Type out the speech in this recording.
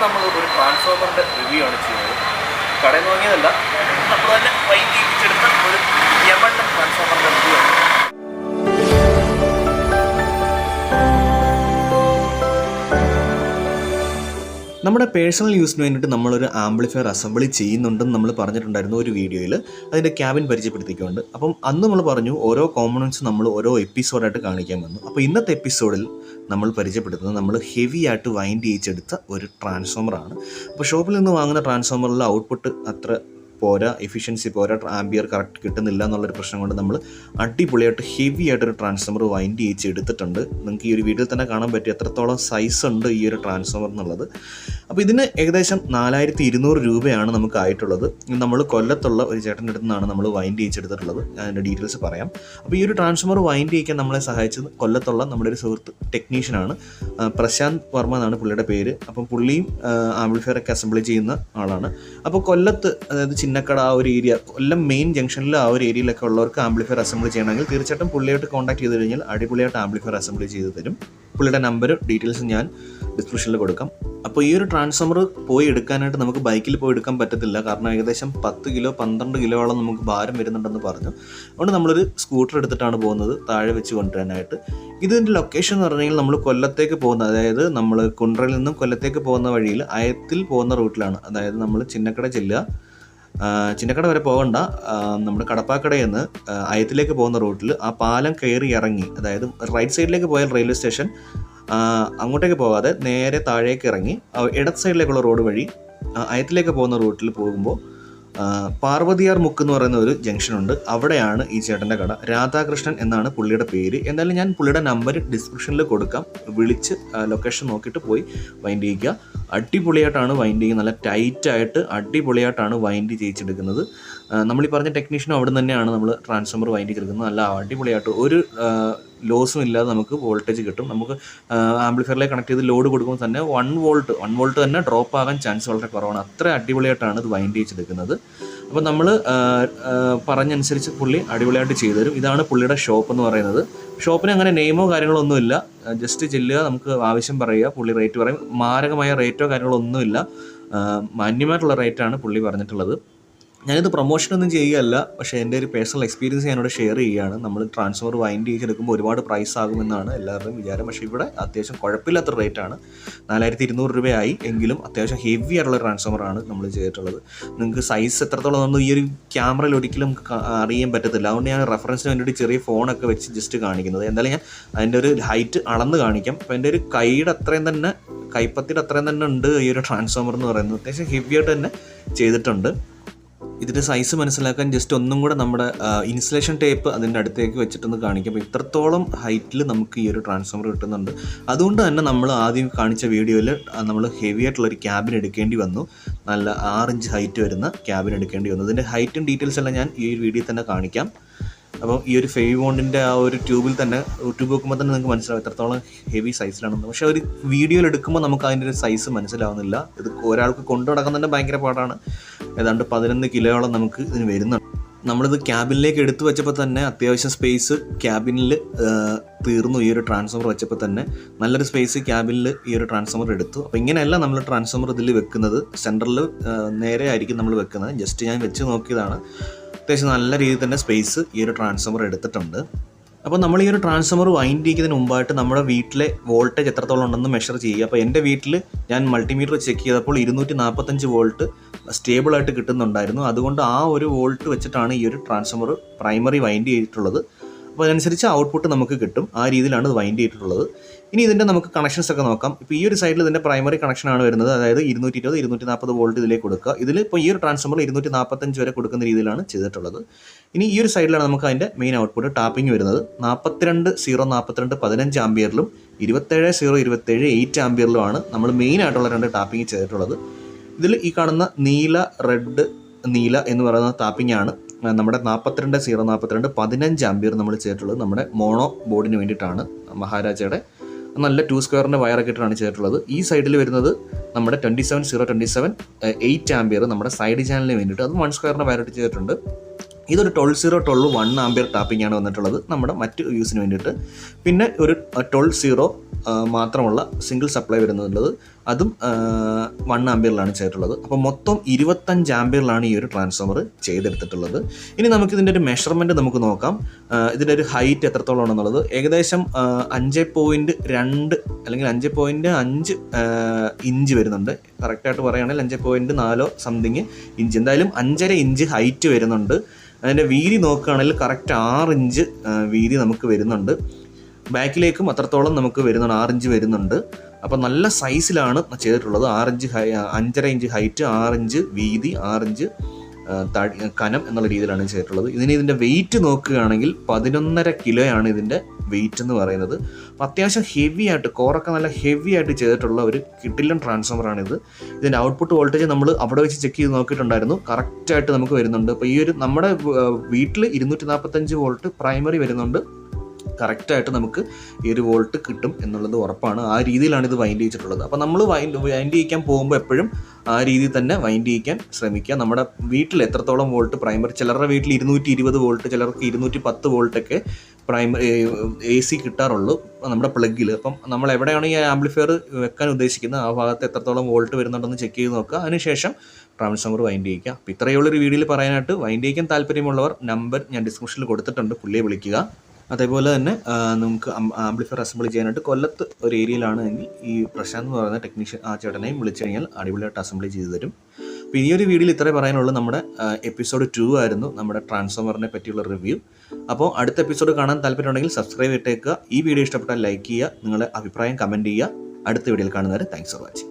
നമ്മൾ ഒരു ട്രാൻസ്ഫോമറിൻ്റെ റിവ്യൂ ആണ് ചെയ്യുന്നത്. കടയിൽ നിന്ന് വാങ്ങിയതല്ല, നമ്മൾ തന്നെ വൈൻഡ് ചെയ്യിപ്പിച്ചെടുത്ത ഒരു യമണ്ടൻ ട്രാൻസ്ഫോമറിൻ്റെ റിവ്യൂ ആണ്. നമ്മുടെ പേഴ്സണൽ യൂസിന് വേണ്ടിയിട്ട് നമ്മളൊരു ആംപ്ലിഫയർ അസംബിളി ചെയ്യുന്നുണ്ടെന്ന് നമ്മൾ പറഞ്ഞിട്ടുണ്ടായിരുന്നു ഒരു വീഡിയോയിൽ, അതിൻ്റെ ക്യാബിൻ പരിചയപ്പെടുത്തിക്കൊണ്ട്. അപ്പം അന്ന് നമ്മൾ പറഞ്ഞു ഓരോ കോമ്പണൻസ് നമ്മൾ ഓരോ എപ്പിസോഡായിട്ട് കാണിക്കാൻ വന്നു. അപ്പോൾ ഇന്നത്തെ എപ്പിസോഡിൽ നമ്മൾ പരിചയപ്പെടുത്തുന്നത് നമ്മൾ ഹെവി ആയിട്ട് വൈൻഡ് ചെയ്യിച്ചെടുത്ത ഒരു ട്രാൻസ്ഫോമറാണ്. അപ്പോൾ ഷോപ്പിൽ നിന്ന് വാങ്ങുന്ന ട്രാൻസ്ഫോമറിൽ ഔട്ട്പുട്ട് അത്ര പോരാ, എഫിഷ്യൻസി പോരാ, ആംബിയർ കറക്റ്റ് കിട്ടുന്നില്ല എന്നുള്ളൊരു പ്രശ്നം കൊണ്ട് നമ്മൾ അടിപൊളിയായിട്ട് ഹെവി ആയിട്ടൊരു ട്രാൻസ്ഫോമർ വൈൻഡ് ചെയ്യിച്ച് എടുത്തിട്ടുണ്ട്. നിങ്ങൾക്ക് ഈ ഒരു വീഡിയോയിൽ തന്നെ കാണാൻ പറ്റും എത്രത്തോളം സൈസ് ഉണ്ട് ഈ ഒരു ട്രാൻസ്ഫോമർ എന്നുള്ളത്. അപ്പോൾ ഇതിന് ഏകദേശം 4200 രൂപയാണ് നമുക്ക് ആയിട്ടുള്ളത്. നമ്മൾ കൊല്ലത്തുള്ള ഒരു ചേട്ടൻ്റെ അടുത്ത് നിന്നാണ് നമ്മൾ വൈൻഡ് ചെയ്യിച്ചെടുത്തിട്ടുള്ളത്. ഞാൻ അതിൻ്റെ ഡീറ്റെയിൽസ് പറയാം. അപ്പോൾ ഈ ഒരു ട്രാൻസ്ഫോമർ വൈൻഡ് ചെയ്യിക്കാൻ നമ്മളെ സഹായിച്ചത് കൊല്ലത്തുള്ള നമ്മുടെ ഒരു സുഹൃത്ത് ടെക്നീഷ്യനാണ്, പ്രശാന്ത് വർമ്മ എന്നാണ് പുള്ളിയുടെ പേര്. അപ്പം പുള്ളിയും ആംപ്ലിഫയറൊക്കെ അസംബിൾ ചെയ്യുന്ന ആളാണ്. അപ്പോൾ കൊല്ലത്ത്, അതായത് ചിന്നക്കട ആ ഒരു ഏരിയ, കൊല്ലം മെയിൻ ജംഗ്ഷനിൽ ആ ഒരു ഏരിയയിലൊക്കെ ഉള്ളവർക്ക് ആംപ്ലിഫയർ അസംബിൾ ചെയ്യണമെങ്കിൽ തീർച്ചയായിട്ടും പുള്ളിയായിട്ട് കോൺടാക്ട് ചെയ്ത് കഴിഞ്ഞാൽ അടിപൊളിയായിട്ട് ആംപ്ലിഫയർ അസംബിൾ ചെയ്ത് തരും. പുള്ളിയുടെ നമ്പർ ഡീറ്റെയിൽസ് ഞാൻ ഡിസ്ക്രിപ്ഷനിൽ കൊടുക്കാം. അപ്പോൾ ഈ ഒരു ട്രാൻസ്ഫോമർ പോയി എടുക്കാനായിട്ട് നമുക്ക് ബൈക്കിൽ പോയി എടുക്കാൻ പറ്റത്തില്ല, കാരണം ഏകദേശം 10 കിലോ 12 കിലോളം നമുക്ക് ഭാരം വരുന്നുണ്ടെന്ന് പറഞ്ഞു. അതുകൊണ്ട് നമ്മളൊരു സ്കൂട്ടർ എടുത്തിട്ടാണ് പോകുന്നത് താഴെ വെച്ച് കൊണ്ടുവരാനായിട്ട്. ഇതിൻ്റെ ലൊക്കേഷൻ എന്ന് പറഞ്ഞു കഴിഞ്ഞാൽ നമ്മൾ കൊല്ലത്തേക്ക് പോകുന്ന, അതായത് നമ്മൾ കുണ്ട്രയിൽ നിന്നും കൊല്ലത്തേക്ക് പോകുന്ന വഴിയിൽ അയത്തിൽ പോകുന്ന റൂട്ടിലാണ്. അതായത് നമ്മൾ ചിന്നക്കട ചെല്ലുക, ചിന്നക്കട വരെ പോകണ്ട, നമ്മുടെ കടപ്പാക്കടയിൽ നിന്ന് അയത്തിലേക്ക് പോകുന്ന റൂട്ടിൽ ആ പാലം കയറി ഇറങ്ങി, അതായത് റൈറ്റ് സൈഡിലേക്ക് പോയാൽ റെയിൽവേ സ്റ്റേഷൻ, അങ്ങോട്ടേക്ക് പോകാതെ നേരെ താഴേക്ക് ഇറങ്ങി ഇടത് സൈഡിലേക്കുള്ള റോഡ് വഴി അയത്തിലേക്ക് പോകുന്ന റൂട്ടിൽ പോകുമ്പോൾ പാർവതിയാർ മുക്ക് എന്ന് പറയുന്ന ഒരു ജംഗ്ഷനുണ്ട്. അവിടെയാണ് ഈ ചേട്ടൻ്റെ കട. രാധാകൃഷ്ണൻ എന്നാണ് പുള്ളിയുടെ പേര്. എന്തായാലും ഞാൻ പുള്ളിയുടെ നമ്പർ ഡിസ്ക്രിപ്ഷനിൽ കൊടുക്കാം. വിളിച്ച് ലൊക്കേഷൻ നോക്കിയിട്ട് പോയി വൈൻഡ് ചെയ്യിക്കുക. അടിപൊളിയായിട്ടാണ് വൈൻഡ് ചെയ്യുന്നത്, നല്ല ടൈറ്റായിട്ട് അടിപൊളിയായിട്ടാണ് വൈൻഡ് ചെയ്യിച്ചെടുക്കുന്നത്. നമ്മളീ പറഞ്ഞ ടെക്നീഷ്യനും അവിടെ തന്നെയാണ് നമ്മൾ ട്രാൻസ്ഫോമർ വൈൻഡ് ചെയ്തെടുക്കുന്നത്. നല്ല അടിപൊളിയായിട്ട് ഒരു ലോസും ഇല്ലാതെ നമുക്ക് വോൾട്ടേജ് കിട്ടും. നമുക്ക് ആംപ്ലിഫയറിലേക്ക് കണക്ട് ചെയ്ത് ലോഡ് കൊടുക്കുമ്പോൾ തന്നെ 1 വോൾട്ട് തന്നെ ഡ്രോപ്പ് ആകാൻ ചാൻസ് വളരെ കുറവാണ്. അത്ര അടിപൊളിയായിട്ടാണ് ഇത് വൈൻഡ് ചെയ്തെടുക്കുന്നത്. അപ്പോൾ നമ്മൾ പറഞ്ഞനുസരിച്ച് പുള്ളി അടിപൊളിയായിട്ട് ചെയ്തു തരും. ഇതാണ് പുള്ളിയുടെ ഷോപ്പ് എന്ന് പറയുന്നത്. ഷോപ്പിന് അങ്ങനെ നെയിമോ കാര്യങ്ങളോ ഒന്നുമില്ല, ജസ്റ്റ് ചെല്ലുക, നമുക്ക് ആവശ്യം പറയുക, പുള്ളി റേറ്റ് പറയും. മാരകമായ റേറ്റോ കാര്യങ്ങളോ ഒന്നുമില്ല, മാന്യമായിട്ടുള്ള റേറ്റാണ് പുള്ളി പറഞ്ഞിട്ടുള്ളത്. ഞാനിത് പ്രൊമോഷനൊന്നും ചെയ്യുകയല്ല, പക്ഷേ എൻ്റെ ഒരു പേഴ്സണൽ എക്സ്പീരിയൻസ് ഞാനിവിടെ ഷെയർ ചെയ്യുകയാണ്. നമ്മൾ ട്രാൻസ്ഫോമർ വൈൻഡ് ചെയ്തെടുക്കുമ്പോൾ ഒരുപാട് പ്രൈസ് ആകുമെന്നാണ് എല്ലാവരുടെയും വിചാരം. പക്ഷേ ഇവിടെ അത്യാവശ്യം കുഴപ്പമില്ലാത്ത റേറ്റാണ്. 4200 രൂപയായി, എങ്കിലും അത്യാവശ്യം ഹെവി ആയിട്ടുള്ള ട്രാൻസ്ഫോമറാണ് നമ്മൾ ചെയ്തിട്ടുള്ളത്. നിങ്ങൾക്ക് സൈസ് എത്രത്തോളം ഒന്നും ഈ ഒരു ക്യാമറയിൽ ഒരിക്കലും അറിയാൻ പറ്റത്തില്ല. അതുകൊണ്ട് ഞാൻ റെഫറൻസിന് വേണ്ടിയിട്ട് ചെറിയ ഫോണൊക്കെ വെച്ച് ജസ്റ്റ് കാണിക്കുന്നത്. എന്തായാലും ഞാൻ അതിൻ്റെ ഒരു ഹൈറ്റ് അളന്ന് കാണിക്കാം. അപ്പോൾ എൻ്റെ ഒരു കൈയുടെ അത്രയും തന്നെ, കൈപ്പത്തിയുടെ അത്രയും തന്നെ ഉണ്ട് ഈ ഒരു ട്രാൻസ്ഫോമർ എന്ന് പറയുന്നത്. അത്യാവശ്യം ഹെവി ആയിട്ട് തന്നെ ചെയ്തിട്ടുണ്ട്. ഇതിൻ്റെ സൈസ് മനസ്സിലാക്കാൻ ജസ്റ്റ് ഒന്നും കൂടെ നമ്മുടെ ഇൻസുലേഷൻ ടേപ്പ് അതിൻ്റെ അടുത്തേക്ക് വെച്ചിട്ടൊന്ന് കാണിക്കാം. അപ്പോൾ ഇത്രത്തോളം ഹൈറ്റിൽ നമുക്ക് ഈ ഒരു ട്രാൻസ്ഫോമർ കിട്ടുന്നുണ്ട്. അതുകൊണ്ട് തന്നെ നമ്മൾ ആദ്യം കാണിച്ച വീഡിയോയിൽ നമ്മൾ ഹെവി ആയിട്ടുള്ളൊരു ക്യാബിൻ എടുക്കേണ്ടി വന്നു. നല്ല 6 ഇഞ്ച് ഹൈറ്റ് വരുന്ന ക്യാബിൻ എടുക്കേണ്ടി വന്നു. ഇതിൻ്റെ ഹൈറ്റും ഡീറ്റെയിൽസ് എല്ലാം ഞാൻ ഈ ഒരു വീഡിയോയിൽ തന്നെ കാണിക്കാം. അപ്പം ഈ ഒരു ഫെവി ബോണ്ടിൻ്റെ ആ ഒരു ട്യൂബിൽ തന്നെ, ട്യൂബ് വെക്കുമ്പോൾ തന്നെ നിങ്ങൾക്ക് മനസ്സിലാവും എത്രത്തോളം ഹെവി സൈസിലാണെന്ന്. പക്ഷേ ഒരു വീഡിയോയിൽ എടുക്കുമ്പോൾ നമുക്ക് അതിൻ്റെ ഒരു സൈസ് മനസ്സിലാവുന്നില്ല. ഇത് ഒരാൾക്ക് കൊണ്ടു നടക്കാൻ തന്നെ ഭയങ്കര പാടാണ്. ഏതാണ്ട് 11 കിലോയോളം നമുക്ക് ഇതിന് വരുന്നുണ്ട്. നമ്മളിത് ക്യാബിനിലേക്ക് എടുത്തു വെച്ചപ്പോൾ തന്നെ അത്യാവശ്യം സ്പേസ് ക്യാബിനിൽ തീർന്നു. ഈ ഒരു ട്രാൻസ്ഫോമർ വെച്ചപ്പോൾ തന്നെ നല്ലൊരു സ്പേസ് ക്യാബിനിൽ ഈ ഒരു ട്രാൻസ്ഫോമർ എടുത്തു. അപ്പോൾ ഇങ്ങനെയല്ല നമ്മൾ ട്രാൻസ്ഫോമർ ഇതിൽ വെക്കുന്നത്, സെൻറ്ററിൽ നേരെ ആയിരിക്കും നമ്മൾ വെക്കുന്നത്. ജസ്റ്റ് ഞാൻ വെച്ച് നോക്കിയതാണ്. അത്യാവശ്യം നല്ല രീതിയിൽ തന്നെ സ്പേസ് ഈ ഒരു ട്രാൻസ്ഫോമർ എടുത്തിട്ടുണ്ട്. അപ്പോൾ നമ്മൾ ഈ ഒരു ട്രാൻസ്ഫോമർ വൈൻഡ് ചെയ്യുന്നതിന് മുമ്പായിട്ട് നമ്മുടെ വീട്ടിലെ വോൾട്ടേജ് എത്രത്തോളം ഉണ്ടെന്ന് മെഷർ ചെയ്യുക. അപ്പോൾ എൻ്റെ വീട്ടിൽ ഞാൻ മൾട്ടിമീറ്റർ ചെക്ക് ചെയ്തപ്പോൾ 245 വോൾട്ട് സ്റ്റേബിളായിട്ട് കിട്ടുന്നുണ്ടായിരുന്നു. അതുകൊണ്ട് ആ ഒരു വോൾട്ട് വെച്ചിട്ടാണ് ഈ ഒരു ട്രാൻസ്ഫോമർ പ്രൈമറി വൈൻഡ് ചെയ്തിട്ടുള്ളത്. അപ്പോൾ അതനുസരിച്ച് ഔട്ട്പുട്ട് നമുക്ക് കിട്ടും. ആ രീതിയിലാണ് ഇത് വൈൻഡ് ചെയ്തിട്ടുള്ളത്. ഇനി ഇതിൻ്റെ നമുക്ക് കണക്ഷൻസ് ഒക്കെ നോക്കാം. ഇപ്പോൾ ഈ ഒരു സൈഡിൽ ഇതിൻ്റെ പ്രൈമറി കണക്ഷനാണ് വരുന്നത്. അതായത് 220 240 വോൾട്ട് ഇതിലേക്ക് കൊടുക്കുക. ഇതിൽ ഇപ്പോൾ ഈ ഒരു ട്രാൻസ്ഫോമർ 245 വരെ കൊടുക്കുന്ന രീതിയിലാണ് ചെയ്തിട്ടുള്ളത്. ഇനി ഈ ഒരു സൈഡിലാണ് നമുക്ക് അതിൻ്റെ മെയിൻ ഔട്ട്പുട്ട് ടാപ്പിംഗ് വരുന്നത്. 42 15 ആംബിയറിലും 27 8 ആംബിയറിലുമാണ് നമ്മൾ മെയിൻ ആയിട്ടുള്ള 2 ടാപ്പിംഗ് ചെയ്തിട്ടുള്ളത്. ഇതിൽ ഈ കാണുന്ന നീല എന്ന് പറയുന്ന ടാപ്പിംഗ് ആണ് നമ്മുടെ 42 15 ആംബിയർ നമ്മൾ ചെയ്തിട്ടുള്ളത്. നമ്മുടെ മോണോ ബോർഡിന് വേണ്ടിയിട്ടാണ്, മഹാരാജയുടെ നല്ല 2 സ്ക്വയറിൻ്റെ വയറൊക്കെ ഇട്ടാണ് ചെയ്തിട്ടുള്ളത്. ഈ സൈഡിൽ വരുന്നത് നമ്മുടെ 27 8 ആംബിയർ നമ്മുടെ സൈഡ് ചാനലിന് വേണ്ടിയിട്ട്, അത് 1 സ്ക്വയറിൻ്റെ വയറിട്ട് ചെയ്തിട്ടുണ്ട്. ഇതൊരു 12 ആംബിയർ ടാപ്പിംഗ് ആണ് വന്നിട്ടുള്ളത് നമ്മുടെ മറ്റ് യൂസിന് വേണ്ടിയിട്ട്. പിന്നെ ഒരു 12 മാത്രമുള്ള സിംഗിൾ സപ്ലൈ വരുന്നുള്ളത്, അതും 1 ആംപിയറിലാണ് ചെയ്തിട്ടുള്ളത്. അപ്പോൾ മൊത്തം 25 ആംപിയറിലാണ് ഈ ഒരു ട്രാൻസ്ഫോമർ ചെയ്തെടുത്തിട്ടുള്ളത്. ഇനി നമുക്കിതിൻ്റെ ഒരു മെഷർമെൻറ്റ് നമുക്ക് നോക്കാം. ഇതിൻ്റെ ഒരു ഹൈറ്റ് എത്രത്തോളം ആണെന്നുള്ളത് ഏകദേശം 5.2 അല്ലെങ്കിൽ 5.5 ഇഞ്ച് വരുന്നുണ്ട്. കറക്റ്റായിട്ട് പറയുകയാണെങ്കിൽ 5.4 സംതിങ് ഇഞ്ച്, എന്തായാലും 5.5 ഇഞ്ച് ഹൈറ്റ് വരുന്നുണ്ട്. അതിൻ്റെ വീതി നോക്കുകയാണെങ്കിൽ കറക്റ്റ് 6 ഇഞ്ച് വീതി നമുക്ക് വരുന്നുണ്ട്. ബാക്കിലേക്കും അത്രത്തോളം നമുക്ക് വരുന്നുണ്ട്, 6 ഇഞ്ച് വരുന്നുണ്ട്. അപ്പോൾ നല്ല സൈസിലാണ് ചെയ്തിട്ടുള്ളത്. 5.5 ഇഞ്ച് ഹൈറ്റ്, 6 ഇഞ്ച് വീതി, 6 ഇഞ്ച് കനം എന്നുള്ള രീതിയിലാണ് ചെയ്തിട്ടുള്ളത്. ഇതിൻ്റെ വെയിറ്റ് നോക്കുകയാണെങ്കിൽ 11.5 കിലോയാണ് ഇതിൻ്റെ വെയിറ്റ് എന്ന് പറയുന്നത്. അപ്പോൾ അത്യാവശ്യം ഹെവി ആയിട്ട്, കോറൊക്കെ നല്ല ഹെവി ആയിട്ട് ചെയ്തിട്ടുള്ള ഒരു കിടിലൻ ട്രാൻസ്ഫോമറാണിത്. ഇതിൻ്റെ ഔട്ട്പുട്ട് വോൾട്ടേജ് നമ്മൾ അവിടെ വെച്ച് ചെക്ക് ചെയ്ത് നോക്കിയിട്ടുണ്ടായിരുന്നു, കറക്റ്റായിട്ട് നമുക്ക് വരുന്നുണ്ട്. അപ്പോൾ ഈ ഒരു നമ്മുടെ വീട്ടിൽ 245 വോൾട്ട് പ്രൈമറി വരുന്നുണ്ട്, കറക്റ്റായിട്ട് നമുക്ക് ഈ ഒരു വോൾട്ട് കിട്ടും എന്നുള്ളത് ഉറപ്പാണ്. ആ രീതിയിലാണ് ഇത് വൈൻഡ് ചെയ്തിട്ടുള്ളത്. അപ്പോൾ നമ്മൾ വൈൻഡ് ചെയ്യിക്കാൻ പോകുമ്പോൾ എപ്പോഴും ആ രീതിയിൽ തന്നെ വൈൻഡ് ചെയ്യിക്കാൻ ശ്രമിക്കുക. നമ്മുടെ വീട്ടിൽ എത്രത്തോളം വോൾട്ട് പ്രൈമറി, ചിലരുടെ വീട്ടിൽ 220 വോൾട്ട്, ചിലർക്ക് 210 വോൾട്ടൊക്കെ പ്രൈമറി AC കിട്ടാറുള്ളൂ നമ്മുടെ പ്ലഗിൽ. അപ്പം നമ്മൾ എവിടെയാണ് ഈ ആംപ്ലിഫയർ വെക്കാൻ ഉദ്ദേശിക്കുന്നത് ആ ഭാഗത്ത് എത്രത്തോളം വോൾട്ട് വരുന്നുണ്ടെന്ന് ചെക്ക് ചെയ്ത് നോക്കുക. അതിനുശേഷം ട്രാൻസ്ഫോമർ വൈൻഡ് ചെയ്യിക്കുക. അപ്പോൾ ഇത്രയുള്ളൊരു വീഡിയോയിൽ പറയാനായിട്ട്, വൈൻഡ് ചെയ്യിക്കാൻ താല്പര്യമുള്ളവർ നമ്പർ ഞാൻ ഡിസ്ക്രിപ്ഷനിൽ കൊടുത്തിട്ടുണ്ട്, പുള്ളിയെ വിളിക്കുക. അതേപോലെ തന്നെ നമുക്ക് ആംപ്ലിഫയർ അസംബിൾ ചെയ്യാനായിട്ട് കൊല്ലത്ത് ഒരു ഏരിയയിലാണ് എങ്കിൽ ഈ പ്രശാന്ത് എന്ന് പറയുന്ന ടെക്നീഷ്യൻ ആ ചേട്ടനെയും വിളിച്ചു കഴിഞ്ഞാൽ അടിപൊളിയായിട്ട് അസംബിൾ ചെയ്ത് തരും. അപ്പോൾ ഈ ഒരു വീഡിയോയിൽ ഇത്രേ പറയാനുള്ളൂ. നമ്മുടെ എപ്പിസോഡ് 2 ആയിരുന്നു നമ്മുടെ ട്രാൻസ്ഫോമറിനെ പറ്റിയുള്ള റിവ്യൂ. അപ്പോൾ അടുത്ത എപ്പിസോഡ് കാണാൻ താല്പര്യമുണ്ടെങ്കിൽ സബ്സ്ക്രൈബ് ഇട്ടേക്കുക. ഈ വീഡിയോ ഇഷ്ടപ്പെട്ടാൽ ലൈക്ക് ചെയ്യുക, നിങ്ങളുടെ അഭിപ്രായം കമൻറ്റ് ചെയ്യുക. അടുത്ത വീഡിയോയിൽ കാണുന്നവരെ താങ്ക്സ് ഫോർ വാച്ചിങ്.